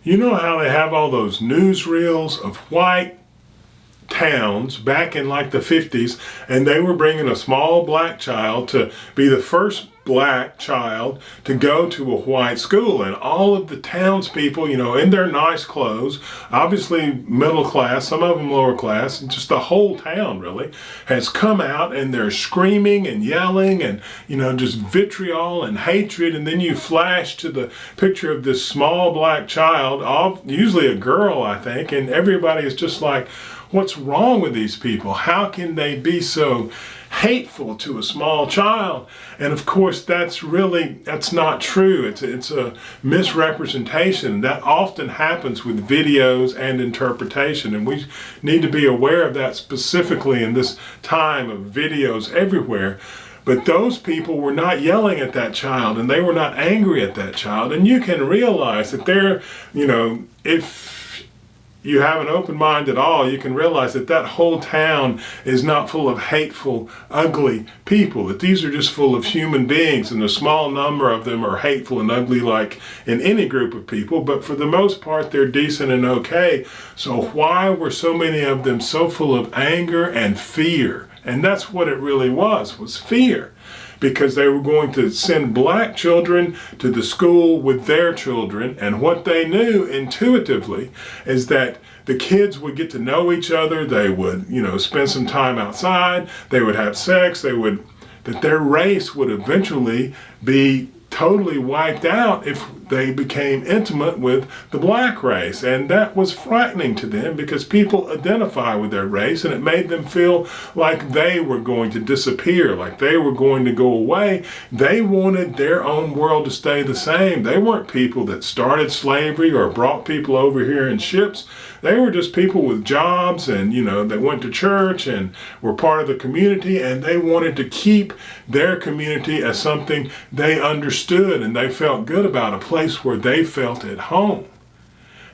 You know how they have all those newsreels of white towns back in like the 50s, and they were bringing a small black child to be the first black child to go to a white school, and all of the townspeople, you know, in their nice clothes, obviously middle class, some of them lower class, and just the whole town really has come out, and they're screaming and yelling and, you know, just vitriol and hatred. And then you flash to the picture of this small black child, usually a girl, I think, and everybody is just like, what's wrong with these people? How can they be so hateful to a small child? And of course, that's not true. It's a misrepresentation. That often happens with videos and interpretation, and we need to be aware of that specifically in this time of videos everywhere. But those people were not yelling at that child, and they were not angry at that child. And you can realize that they're, you know, if you have an open mind at all, you can realize that that whole town is not full of hateful, ugly people, that these are just full of human beings, and a small number of them are hateful and ugly like in any group of people, but for the most part they're decent and okay. So why were so many of them so full of anger and fear? And that's what it really was fear. Because they were going to send black children to the school with their children, and what they knew intuitively is that the kids would get to know each other, they would, you know, spend some time outside, they would have sex, that their race would eventually be totally wiped out if they became intimate with the black race. And that was frightening to them, because people identify with their race, and it made them feel like they were going to disappear, like they were going to go away. They wanted their own world to stay the same. They weren't people that started slavery or brought people over here in ships. They were just people with jobs, and, you know, they went to church and were part of the community, and they wanted to keep their community as something they understood and they felt good about, a place where they felt at home.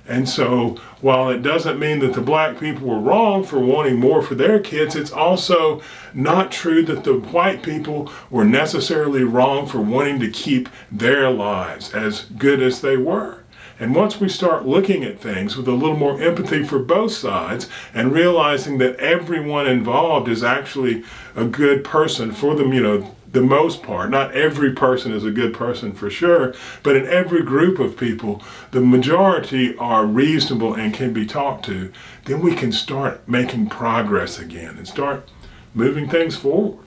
And so while it doesn't mean that the black people were wrong for wanting more for their kids, it's also not true that the white people were necessarily wrong for wanting to keep their lives as good as they were. And once we start looking at things with a little more empathy for both sides, and realizing that everyone involved is actually a good person for them, you know, the most part, not every person is a good person for sure, but in every group of people, the majority are reasonable and can be talked to, then we can start making progress again and start moving things forward.